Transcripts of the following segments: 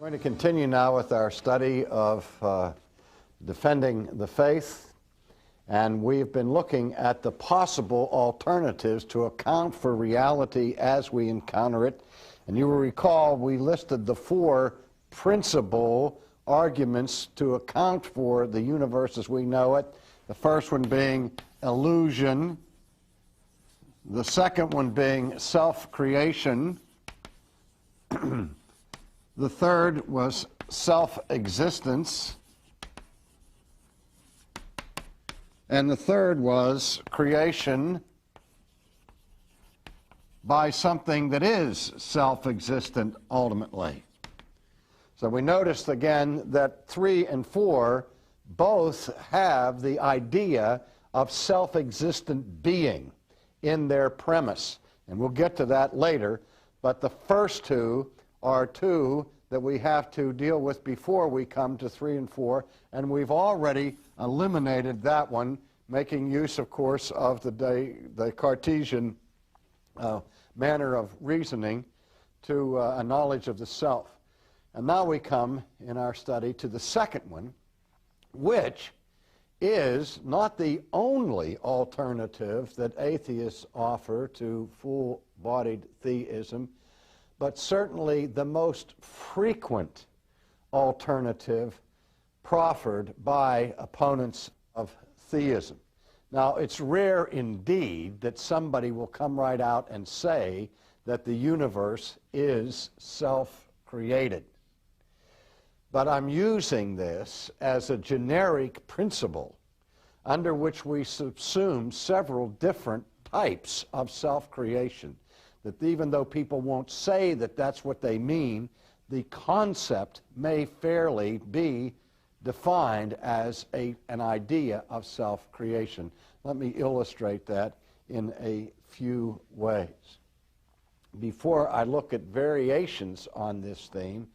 We're going to continue now with our study of defending the faith, and we've been looking at the possible alternatives to account for reality as we encounter it. And you will recall we listed the four principal arguments to account for the universe as we know it. The first one being illusion, the second one being self-creation, the third was self-existence, and the third was creation by something that is self-existent ultimately. So we noticed again that 3 and 4 both have the idea of self-existent being in their premise, and we'll get to that later, but the first two are two that we have to deal with before we come to 3 and 4, and we've already eliminated that one, making use, of course, of the Cartesian manner of reasoning to a knowledge of the self. And now we come in our study to the second one, which is not the only alternative that atheists offer to full-bodied theism, but certainly the most frequent alternative proffered by opponents of theism. Now, it's rare indeed that somebody will come right out and say that the universe is self-created. But I'm using this as a generic principle under which we subsume several different types of self-creation. That even though people won't say that that's what they mean, the concept may fairly be defined as an idea of self-creation. Let me illustrate that in a few ways. Before I look at variations on this theme,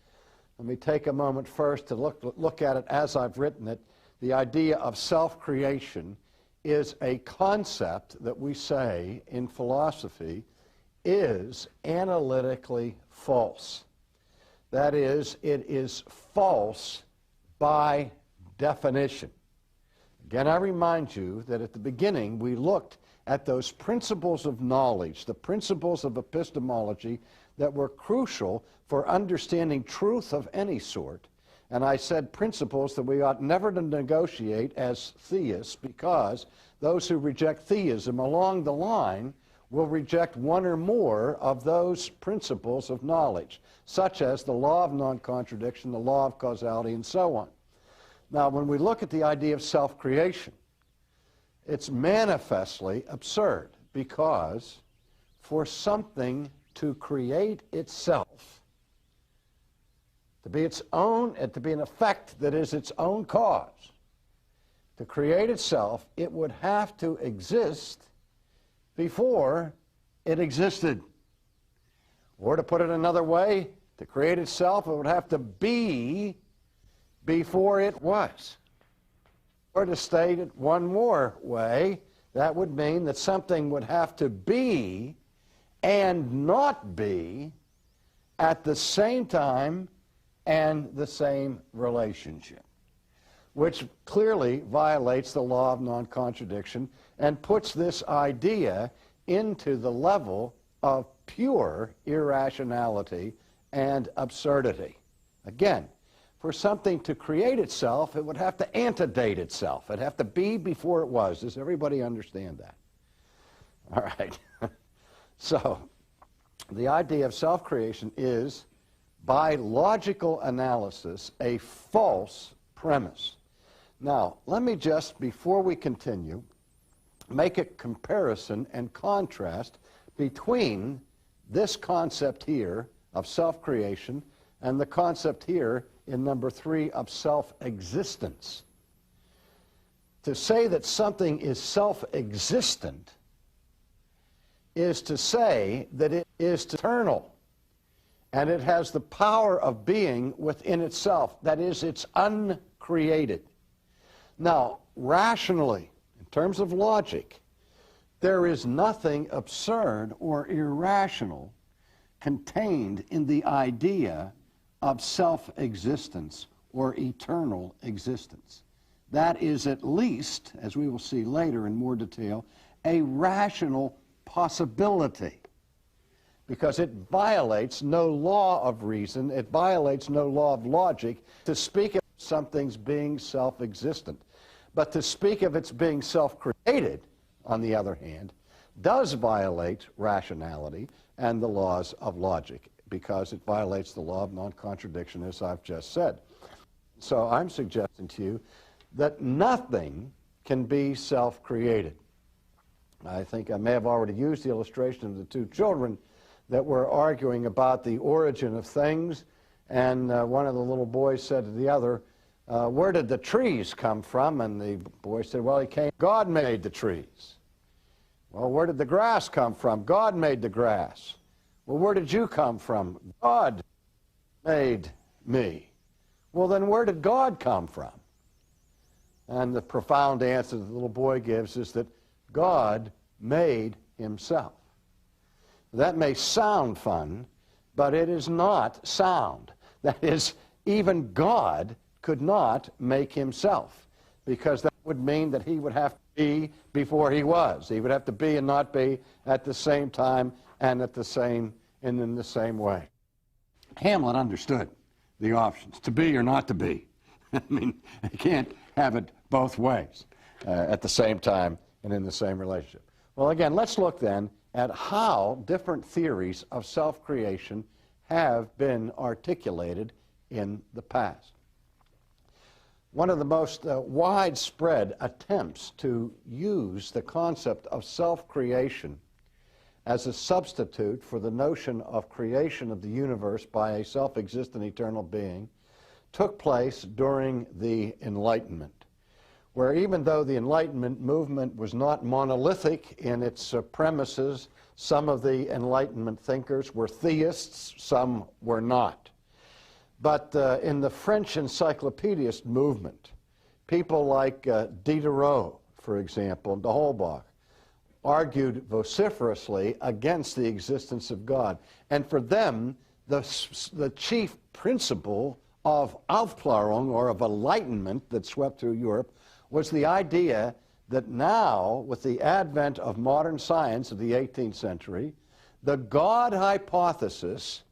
let me take a moment first to look at it as I've written it. The idea of self-creation is a concept that we say in philosophy is analytically false. That is, it is false by definition. Again, I remind you that at the beginning we looked at those principles of knowledge, the principles of epistemology that were crucial for understanding truth of any sort. And I said principles that we ought never to negotiate as theists, because those who reject theism along the line will reject one or more of those principles of knowledge, such as the law of non-contradiction, the law of causality, and so on. Now, when we look at the idea of self-creation, it's manifestly absurd, because for something to create itself, to be its own, and to be an effect that is its own cause, to create itself, it would have to exist before it existed. Or to put it another way, to create itself, it would have to be before it was. Or to state it one more way, that would mean that something would have to be and not be at the same time and the same relationship, which clearly violates the law of non-contradiction and puts this idea into the level of pure irrationality and absurdity. Again, for something to create itself, it would have to antedate itself. It'd have to be before it was. Does everybody understand that? All right. So, the idea of self-creation is, by logical analysis, a false premise. Now, let me just, before we continue, make a comparison and contrast between this concept here of self-creation and the concept here in number 3 of self-existence. To say that something is self-existent is to say that it is eternal, and it has the power of being within itself. That is, it's uncreated. Now, rationally, in terms of logic, there is nothing absurd or irrational contained in the idea of self-existence or eternal existence. That is at least, as we will see later in more detail, a rational possibility, because it violates no law of reason, it violates no law of logic to speak of something's being self-existent. But to speak of its being self-created, on the other hand, does violate rationality and the laws of logic, because it violates the law of non-contradiction, as I've just said. So I'm suggesting to you that nothing can be self-created. I think I may have already used the illustration of the two children that were arguing about the origin of things, and one of the little boys said to the other, where did the trees come from? And the boy said, well, God made the trees. Well, where did the grass come from? God made the grass. Well, where did you come from? God made me. Well, then where did God come from? And the profound answer that the little boy gives is that God made himself. That may sound fun, but it is not sound. That is, even God could not make himself, because that would mean that he would have to be before he was. He would have to be and not be at the same time and in the same way. Hamlet understood the options, to be or not to be. I mean, you can't have it both ways at the same time and in the same relationship. Well, again, let's look then at how different theories of self-creation have been articulated in the past. One of the most widespread attempts to use the concept of self-creation as a substitute for the notion of creation of the universe by a self-existent eternal being took place during the Enlightenment, where even though the Enlightenment movement was not monolithic in its premises, some of the Enlightenment thinkers were theists, some were not. But in the French encyclopedist movement, people like Diderot, for example, and d'Holbach, argued vociferously against the existence of God. And for them, the chief principle of Aufklärung, or of enlightenment, that swept through Europe was the idea that now, with the advent of modern science of the 18th century, the God hypothesis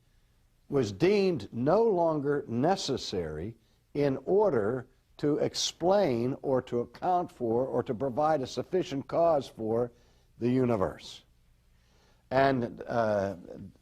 was deemed no longer necessary in order to explain or to account for or to provide a sufficient cause for the universe. And the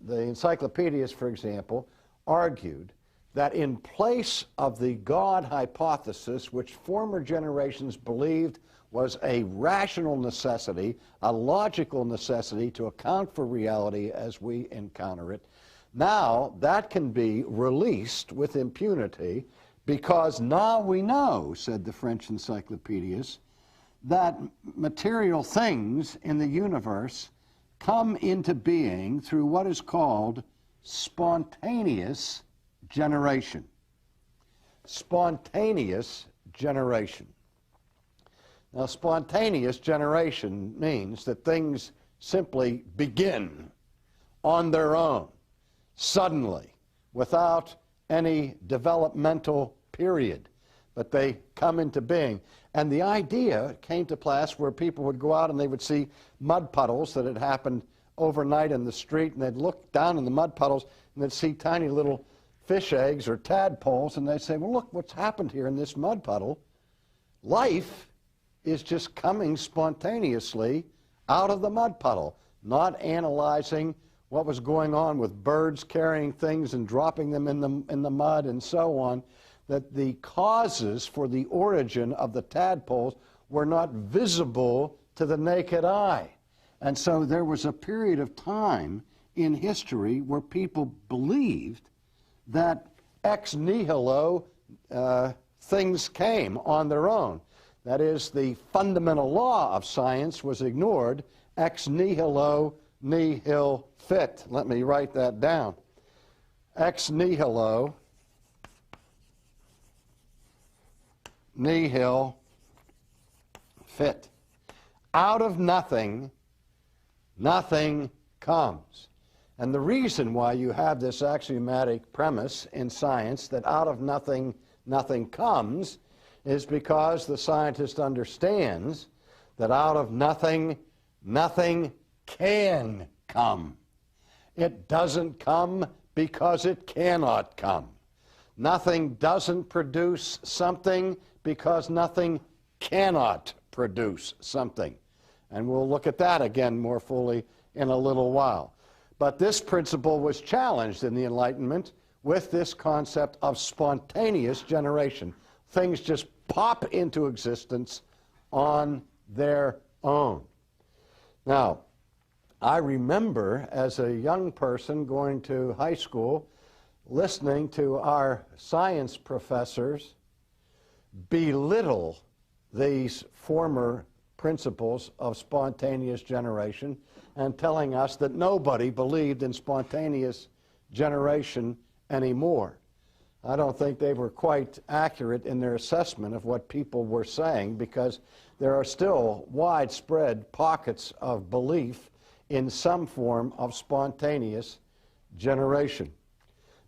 encyclopedists, for example, argued that in place of the God hypothesis, which former generations believed was a rational necessity, a logical necessity to account for reality as we encounter it, now that can be released with impunity, because now we know, said the French encyclopedists, that material things in the universe come into being through what is called spontaneous generation. Spontaneous generation. Now, spontaneous generation means that things simply begin on their own, suddenly, without any developmental period, but they come into being. And the idea came to pass where people would go out and they would see mud puddles that had happened overnight in the street, and they'd look down in the mud puddles and they'd see tiny little fish eggs or tadpoles, and they'd say, well, look what's happened here in this mud puddle. Life is just coming spontaneously out of the mud puddle, not analyzing what was going on with birds carrying things and dropping them in the mud and so on, that the causes for the origin of the tadpoles were not visible to the naked eye. And so there was a period of time in history where people believed that ex nihilo things came on their own. That is, the fundamental law of science was ignored. Ex nihilo nihil fit. Let me write that down. Ex nihilo nihil fit. Out of nothing, nothing comes. And the reason why you have this axiomatic premise in science that out of nothing, nothing comes is because the scientist understands that out of nothing, nothing can come. It doesn't come because it cannot come. Nothing doesn't produce something because nothing cannot produce something. And we'll look at that again more fully in a little while. But this principle was challenged in the Enlightenment with this concept of spontaneous generation. Things just pop into existence on their own. Now, I remember as a young person going to high school, listening to our science professors belittle these former principles of spontaneous generation and telling us that nobody believed in spontaneous generation anymore. I don't think they were quite accurate in their assessment of what people were saying, because there are still widespread pockets of belief in some form of spontaneous generation.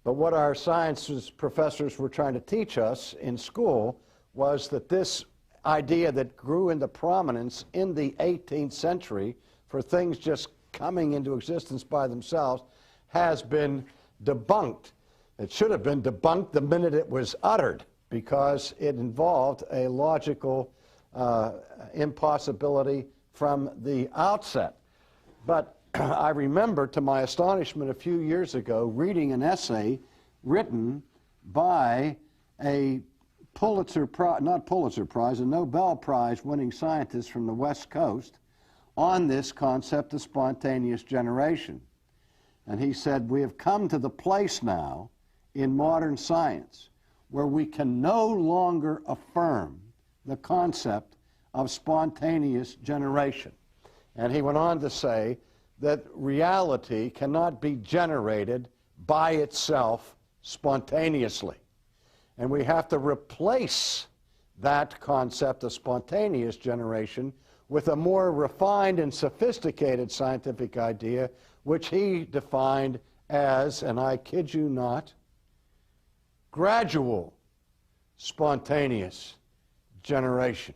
But what our sciences professors were trying to teach us in school was that this idea that grew into prominence in the 18th century for things just coming into existence by themselves has been debunked. It should have been debunked the minute it was uttered, because it involved a logical impossibility from the outset. But I remember, to my astonishment, a few years ago, reading an essay written by a a Nobel Prize winning scientist from the West Coast on this concept of spontaneous generation. And he said, we have come to the place now in modern science where we can no longer affirm the concept of spontaneous generation. And he went on to say that reality cannot be generated by itself spontaneously. And we have to replace that concept of spontaneous generation with a more refined and sophisticated scientific idea, which he defined as, and I kid you not, gradual spontaneous generation.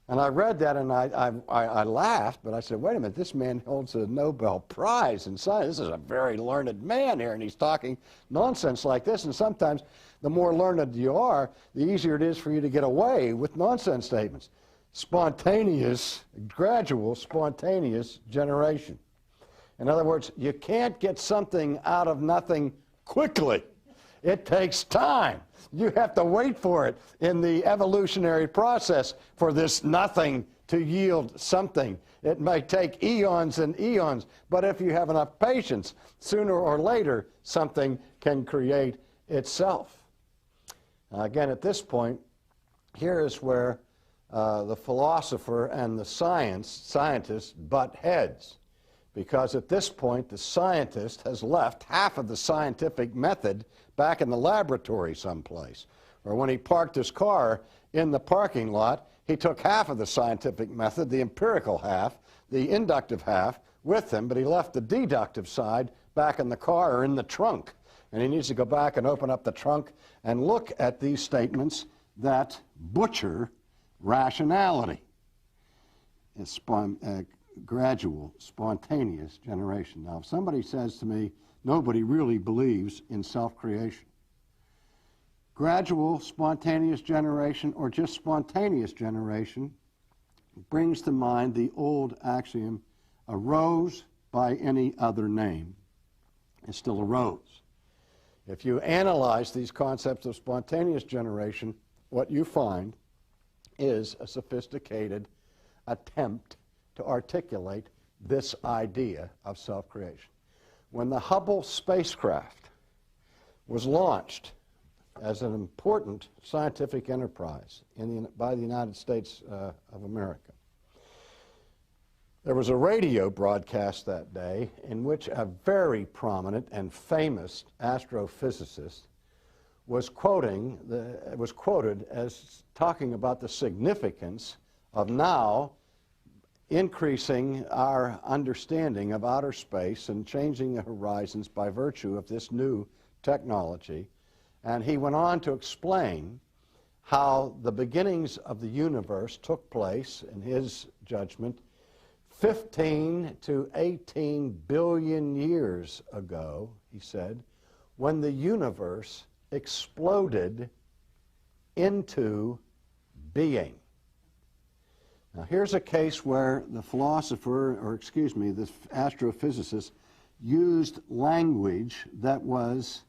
And I read that and I laughed, but I said, wait a minute, this man holds a Nobel Prize in science. This is a very learned man here, and he's talking nonsense like this. And sometimes the more learned you are, the easier it is for you to get away with nonsense statements. Spontaneous, gradual spontaneous generation. In other words, you can't get something out of nothing quickly. It takes time. You have to wait for it in the evolutionary process for this nothing to yield something. It may take eons and eons, but if you have enough patience, sooner or later something can create itself. Again, at this point, here is where the philosopher and the scientist butt heads. Because at this point, the scientist has left half of the scientific method back in the laboratory someplace. Or when he parked his car in the parking lot, he took half of the scientific method, the empirical half, the inductive half, with him, but he left the deductive side back in the car or in the trunk. And he needs to go back and open up the trunk and look at these statements that butcher rationality. It's gradual, spontaneous generation. Now, if somebody says to me, nobody really believes in self-creation, gradual, spontaneous generation, or just spontaneous generation, brings to mind the old axiom, arose by any other name, it still arose. If you analyze these concepts of spontaneous generation, what you find is a sophisticated attempt to articulate this idea of self-creation. When the Hubble spacecraft was launched as an important scientific enterprise by the United States of America, there was a radio broadcast that day in which a very prominent and famous astrophysicist was quoted as talking about the significance of now increasing our understanding of outer space and changing the horizons by virtue of this new technology. And he went on to explain how the beginnings of the universe took place, in his judgment, 15 to 18 billion years ago, he said, when the universe exploded into being. Now, here's a case where the philosopher, or excuse me, the astrophysicist, used language that was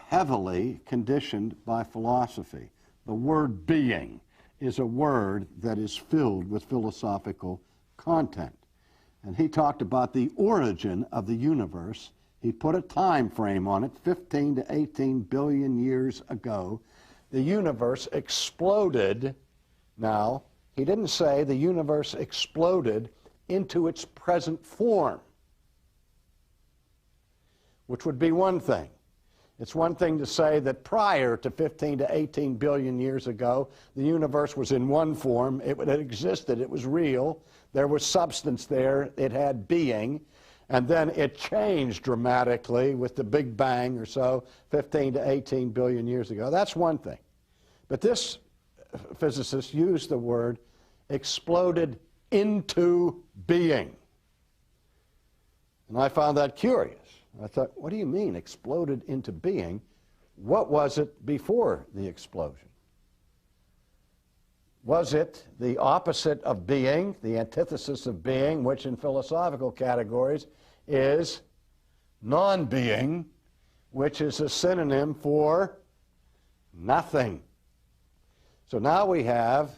heavily conditioned by philosophy. The word being is a word that is filled with philosophical content. And he talked about the origin of the universe. He put a time frame on it, 15 to 18 billion years ago. The universe exploded. Now, he didn't say the universe exploded into its present form, which would be one thing. It's one thing to say that prior to 15 to 18 billion years ago, the universe was in one form. It had existed. It was real. There was substance there. It had being. And then it changed dramatically with the Big Bang or so, 15 to 18 billion years ago. That's one thing. But this physicist used the word exploded into being. And I found that curious. I thought, what do you mean, exploded into being? What was it before the explosion? Was it the opposite of being, the antithesis of being, which in philosophical categories is non-being, which is a synonym for nothing? So now we have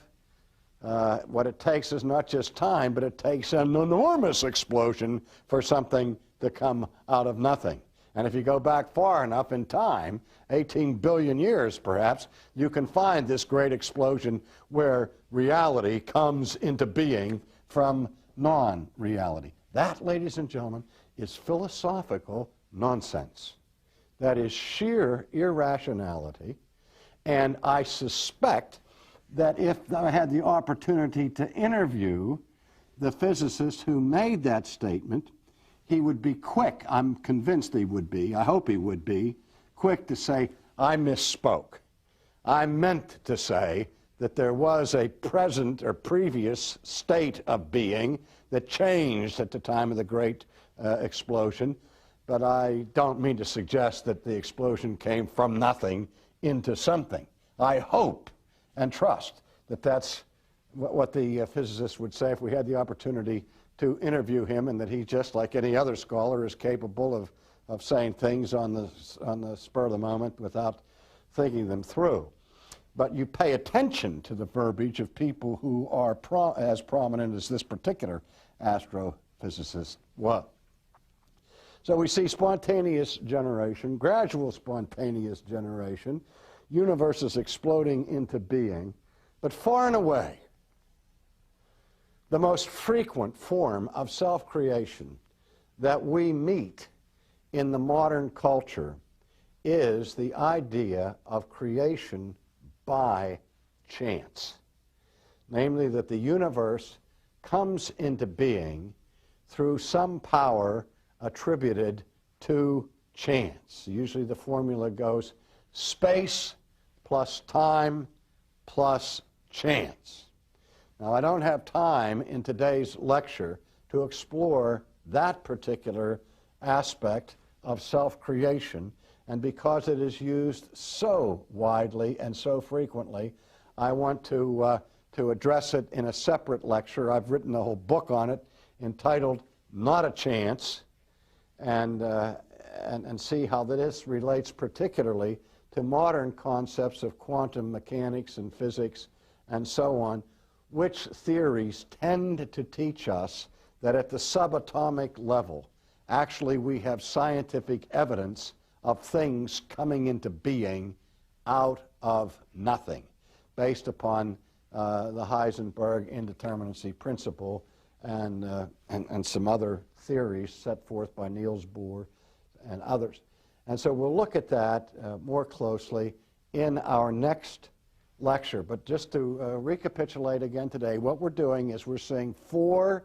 what it takes is not just time, but it takes an enormous explosion for something to come out of nothing. And if you go back far enough in time, 18 billion years perhaps, you can find this great explosion where reality comes into being from non-reality. That, ladies and gentlemen, is philosophical nonsense. That is sheer irrationality. And I suspect that if I had the opportunity to interview the physicist who made that statement, he would be quick, I'm convinced he would be, I hope he would be, quick to say, I misspoke. I meant to say that there was a present or previous state of being that changed at the time of the great explosion, but I don't mean to suggest that the explosion came from nothing into something. I hope and trust that that's what the physicist would say if we had the opportunity to interview him, and that he, just like any other scholar, is capable of saying things on the spur of the moment without thinking them through. But you pay attention to the verbiage of people who are as prominent as this particular astrophysicist was. So we see spontaneous generation, gradual spontaneous generation, universes exploding into being, but far and away, the most frequent form of self-creation that we meet in the modern culture is the idea of creation by chance. Namely, that the universe comes into being through some power attributed to chance. Usually the formula goes space plus time plus chance. Now, I don't have time in today's lecture to explore that particular aspect of self-creation, and because it is used so widely and so frequently, I want to address it in a separate lecture. I've written a whole book on it entitled Not a Chance, and see how this relates particularly to modern concepts of quantum mechanics and physics and so on, which theories tend to teach us that at the subatomic level, actually we have scientific evidence of things coming into being out of nothing, based upon the Heisenberg indeterminacy principle and some other theories set forth by Niels Bohr and others. And so we'll look at that more closely in our next lecture. But just to recapitulate again today, what we're doing is we're seeing 4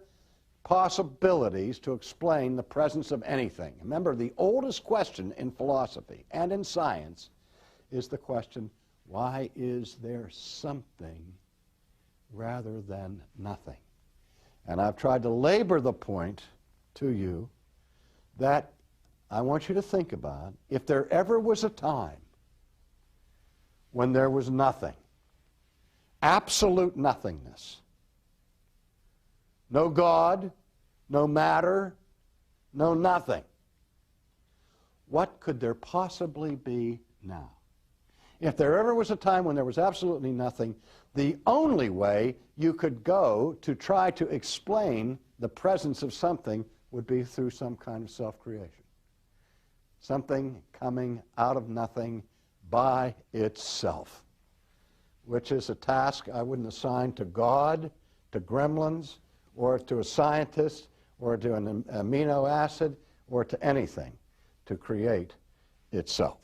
possibilities to explain the presence of anything. Remember, the oldest question in philosophy and in science is the question, why is there something rather than nothing? And I've tried to labor the point to you that I want you to think about, if there ever was a time when there was nothing, absolute nothingness, no God, no matter, no nothing, what could there possibly be now? If there ever was a time when there was absolutely nothing, the only way you could go to try to explain the presence of something would be through some kind of self-creation. Something coming out of nothing by itself, which is a task I wouldn't assign to God, to gremlins, or to a scientist, or to an amino acid, or to anything to create itself.